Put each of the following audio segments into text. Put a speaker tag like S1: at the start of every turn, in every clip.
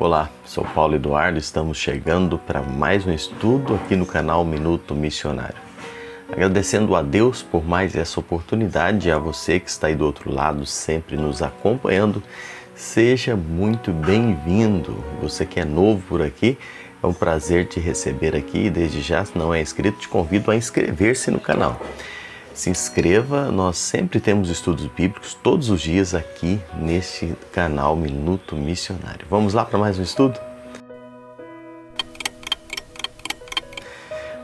S1: Olá, sou Paulo Eduardo, estamos chegando para mais um estudo aqui no canal Minuto Missionário. Agradecendo a Deus por mais essa oportunidade e a você que está aí do outro lado, sempre nos acompanhando, seja muito bem-vindo. Você que é novo por aqui, é um prazer te receber aqui e desde já, se não é inscrito, te convido a inscrever-se no canal. Se inscreva, nós sempre temos estudos bíblicos todos os dias aqui neste canal Minuto Missionário. Vamos lá para mais um estudo?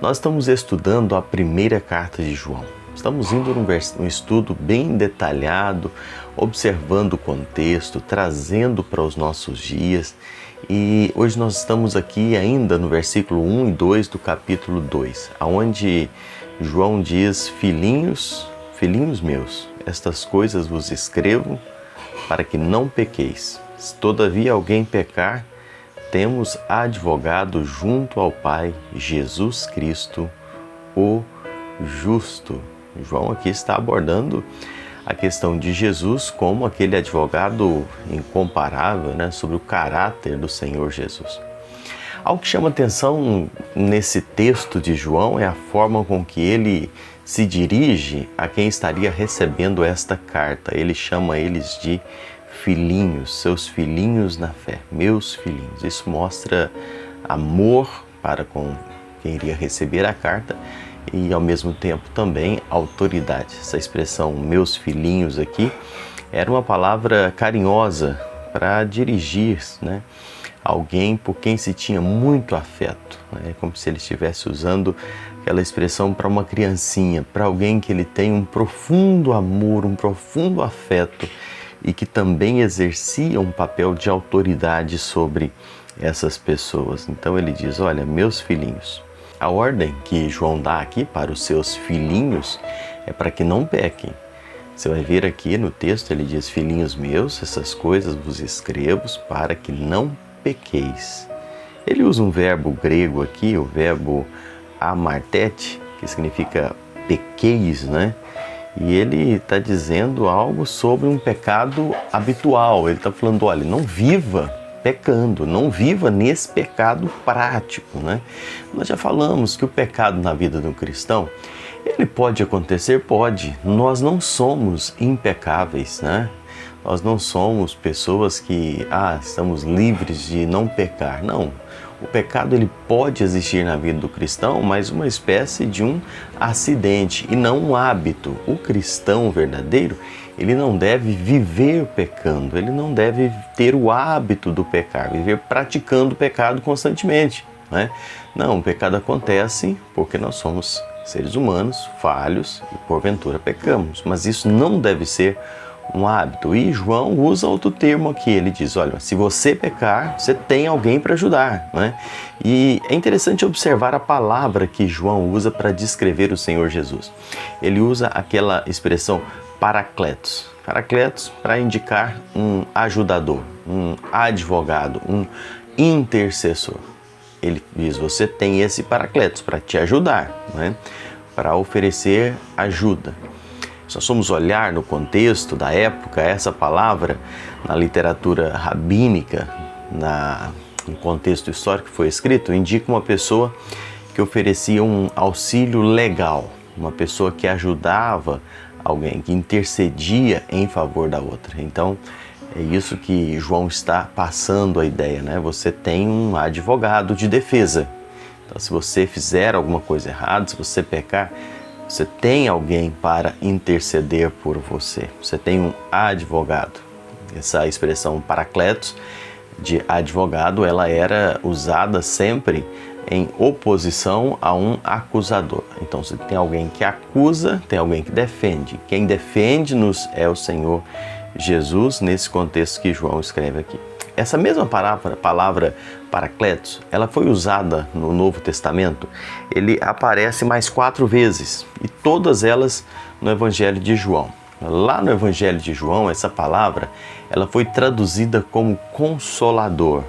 S1: Nós estamos estudando a primeira carta de João. Estamos indo num estudo bem detalhado, observando o contexto, trazendo para os nossos dias. E hoje nós estamos aqui ainda no versículo 1 e 2 do capítulo 2, onde João diz: filhinhos meus, estas coisas vos escrevo para que não pequeis. Se todavia alguém pecar, temos advogado junto ao Pai, Jesus Cristo, o justo. João aqui está abordando a questão de Jesus como aquele advogado incomparável, sobre o caráter do Senhor Jesus. Algo que chama atenção nesse texto de João é a forma com que ele se dirige a quem estaria recebendo esta carta. Ele chama eles de filhinhos, seus filhinhos na fé, meus filhinhos. Isso mostra amor para com quem iria receber a carta e ao mesmo tempo também autoridade. Essa expressão meus filhinhos aqui era uma palavra carinhosa para dirigir, alguém por quem se tinha muito afeto. É como se ele estivesse usando aquela expressão para uma criancinha, para alguém que ele tem um profundo amor, um profundo afeto e que também exercia um papel de autoridade sobre essas pessoas. Então ele diz: olha, meus filhinhos. A ordem que João dá aqui para os seus filhinhos é para que não pequem. Você vai ver aqui no texto, ele diz: filhinhos meus, essas coisas vos escrevo para que não pequeis. Ele usa um verbo grego aqui, o verbo amartete, que significa pequeis, E ele está dizendo algo sobre um pecado habitual. Ele está falando: olha, não viva pecando, não viva nesse pecado prático, Nós já falamos que o pecado na vida de um cristão, ele pode acontecer, pode. Nós não somos impecáveis, Nós não somos pessoas que estamos livres de não pecar. Não. O pecado ele pode existir na vida do cristão, mas uma espécie de um acidente e não um hábito. O cristão verdadeiro, ele não deve viver pecando, ele não deve ter o hábito do pecar, viver praticando o pecado constantemente. Não, o pecado acontece porque nós somos seres humanos, falhos e porventura pecamos, mas isso não deve ser um hábito. E João usa outro termo aqui, ele diz: olha, se você pecar, você tem alguém para ajudar, E é interessante observar a palavra que João usa para descrever o Senhor Jesus. Ele usa aquela expressão paracletos. Paracletos para indicar um ajudador, um advogado, um intercessor. Ele diz: você tem esse paracletos para te ajudar, Para oferecer ajuda. Se nós formos olhar no contexto da época, essa palavra na literatura rabínica, no contexto histórico que foi escrito, indica uma pessoa que oferecia um auxílio legal, uma pessoa que ajudava alguém, que intercedia em favor da outra. Então, é isso que João está passando a ideia, Você tem um advogado de defesa. Então, se você fizer alguma coisa errada, se você pecar, você tem alguém para interceder por você. Você tem um advogado. Essa expressão paracletos, de advogado, ela era usada sempre em oposição a um acusador. Então, se tem alguém que acusa, tem alguém que defende. Quem defende-nos é o Senhor Jesus, nesse contexto que João escreve aqui. Essa mesma palavra paracletos, ela foi usada no Novo Testamento. Ele aparece mais 4 vezes e todas elas no Evangelho de João. Lá no Evangelho de João, essa palavra ela foi traduzida como consolador,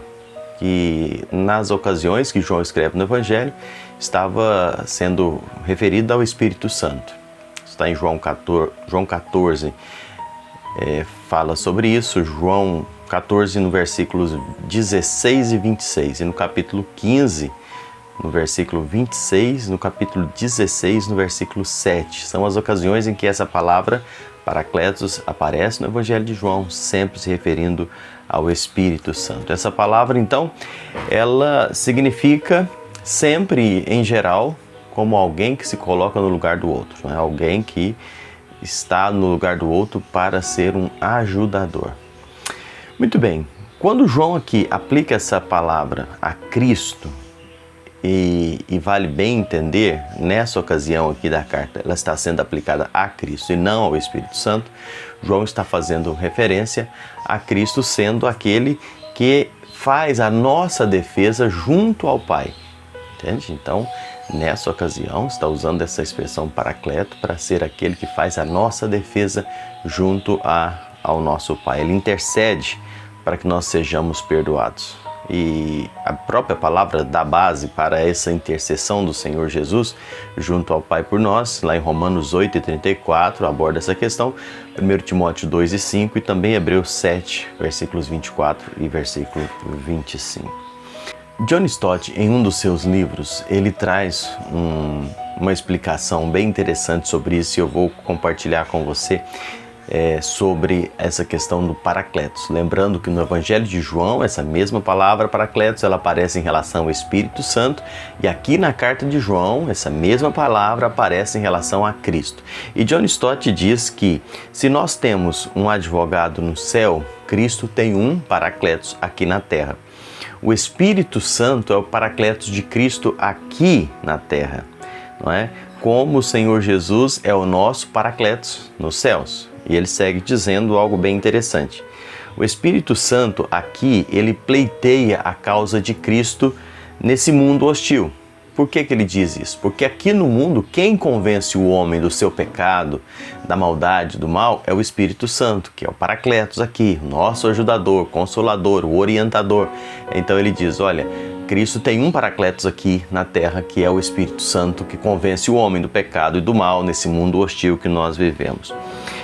S1: que nas ocasiões que João escreve no Evangelho estava sendo referido ao Espírito Santo. Está em João 14, fala sobre isso. João 14, no versículos 16 e 26, e no capítulo 15, no versículo 26, no capítulo 16, no versículo 7. São as ocasiões em que essa palavra Paracletos aparece no Evangelho de João, sempre se referindo ao Espírito Santo. Essa palavra, então, ela significa sempre, em geral, como alguém que se coloca no lugar do outro, não é? Alguém que está no lugar do outro para ser um ajudador. Muito bem, quando João aqui aplica essa palavra a Cristo, e vale bem entender, nessa ocasião aqui da carta, ela está sendo aplicada a Cristo e não ao Espírito Santo. João está fazendo referência a Cristo sendo aquele que faz a nossa defesa junto ao Pai. Entende? Então, nessa ocasião, está usando essa expressão paracleto para ser aquele que faz a nossa defesa junto ao nosso Pai. Ele intercede para que nós sejamos perdoados. E a própria palavra dá base para essa intercessão do Senhor Jesus junto ao Pai por nós, lá em Romanos 8:34, aborda essa questão, 1 Timóteo 2:5 e também Hebreus 7, versículos 24 e versículo 25. John Stott, em um dos seus livros, ele traz uma explicação bem interessante sobre isso e eu vou compartilhar com você sobre essa questão do Paracletos. Lembrando que no Evangelho de João, essa mesma palavra Paracletos, ela aparece em relação ao Espírito Santo, e aqui na carta de João, essa mesma palavra aparece em relação a Cristo. E John Stott diz que se nós temos um advogado no céu, Cristo tem um Paracletos aqui na terra. O Espírito Santo é o Paracletos de Cristo aqui na terra, não é? Como o Senhor Jesus é o nosso Paracletos nos céus. E ele segue dizendo algo bem interessante. O Espírito Santo aqui, ele pleiteia a causa de Cristo nesse mundo hostil. Por que ele diz isso? Porque aqui no mundo, quem convence o homem do seu pecado, da maldade, do mal, é o Espírito Santo, que é o Paracletos aqui, nosso ajudador, consolador, o orientador. Então ele diz, olha, Cristo tem um Paracletos aqui na terra, que é o Espírito Santo, que convence o homem do pecado e do mal nesse mundo hostil que nós vivemos.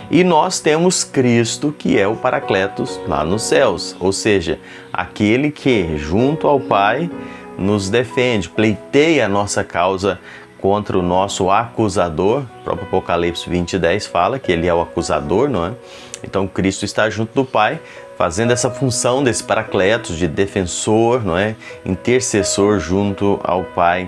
S1: E nós temos Cristo, que é o Paracletos lá nos céus, ou seja, aquele que, junto ao Pai, nos defende, pleiteia a nossa causa contra o nosso acusador. O próprio Apocalipse 20:10 fala que ele é o acusador, não é? Então Cristo está junto do Pai, fazendo essa função desse Paracletos, de defensor, não é? Intercessor junto ao Pai,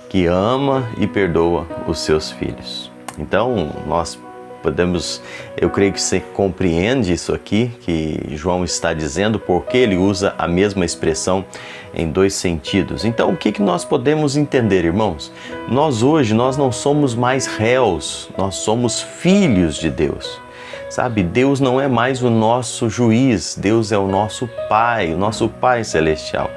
S1: que ama e perdoa os seus filhos. Então, nós podemos, eu creio que você compreende isso aqui, que João está dizendo, porque ele usa a mesma expressão em dois sentidos. Então, o que nós podemos entender, irmãos? Nós hoje, nós não somos mais réus, nós somos filhos de Deus. Sabe, Deus não é mais o nosso juiz, Deus é o nosso Pai celestial.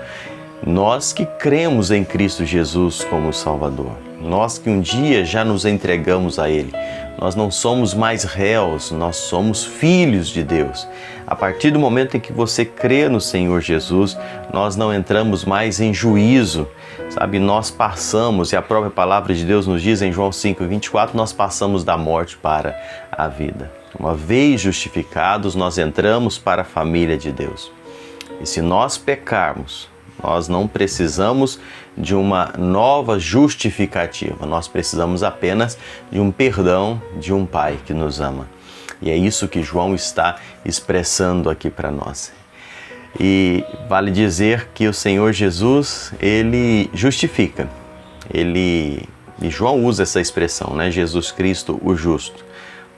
S1: Nós que cremos em Cristo Jesus como Salvador, nós que um dia já nos entregamos a Ele, nós não somos mais réus, nós somos filhos de Deus. A partir do momento em que você crê no Senhor Jesus, nós não entramos mais em juízo, sabe? Nós passamos, e a própria palavra de Deus nos diz em João 5:24, nós passamos da morte para a vida. Uma vez justificados, nós entramos para a família de Deus. E se nós pecarmos, nós não precisamos de uma nova justificativa, nós precisamos apenas de um perdão de um Pai que nos ama. E é isso que João está expressando aqui para nós. E vale dizer que o Senhor Jesus, ele justifica. E João usa essa expressão, né? Jesus Cristo, o justo.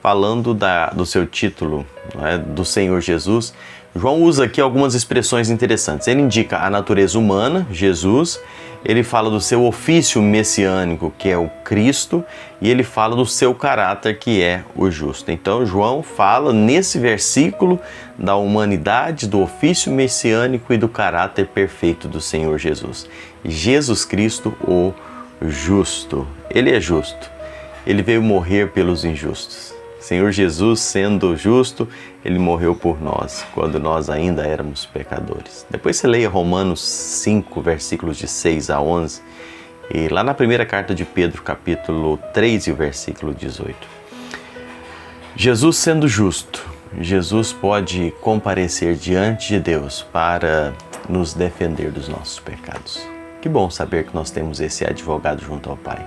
S1: Falando do seu título, né, do Senhor Jesus, João usa aqui algumas expressões interessantes. Ele indica a natureza humana, Jesus, ele fala do seu ofício messiânico, que é o Cristo, e ele fala do seu caráter, que é o justo. Então, João fala nesse versículo da humanidade, do ofício messiânico e do caráter perfeito do Senhor Jesus. Jesus Cristo, o justo. Ele é justo. Ele veio morrer pelos injustos. Senhor Jesus, sendo justo, ele morreu por nós, quando nós ainda éramos pecadores. Depois você leia Romanos 5, versículos de 6 a 11, e lá na primeira carta de Pedro, capítulo 3 e o versículo 18. Jesus sendo justo, Jesus pode comparecer diante de Deus para nos defender dos nossos pecados. Que bom saber que nós temos esse advogado junto ao Pai.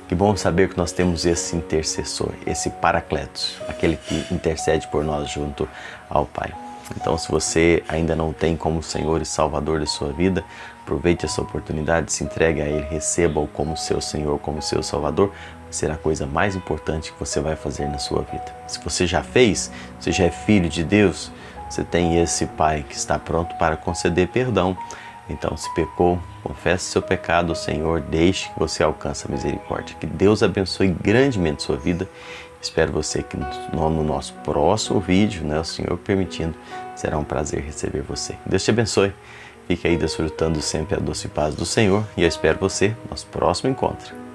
S1: Que bom saber que nós temos esse intercessor, esse Paracletos, aquele que intercede por nós junto ao Pai. Então, se você ainda não tem como Senhor e Salvador da sua vida, aproveite essa oportunidade, se entregue a Ele, receba-o como seu Senhor, como seu Salvador. Será a coisa mais importante que você vai fazer na sua vida. Se você já fez, você já é filho de Deus, você tem esse Pai que está pronto para conceder perdão. Então, se pecou, confesse seu pecado ao Senhor, deixe que você alcance a misericórdia. Que Deus abençoe grandemente sua vida. Espero você que no nosso próximo vídeo, o Senhor permitindo, será um prazer receber você. Deus te abençoe. Fique aí desfrutando sempre a doce paz do Senhor e eu espero você no nosso próximo encontro.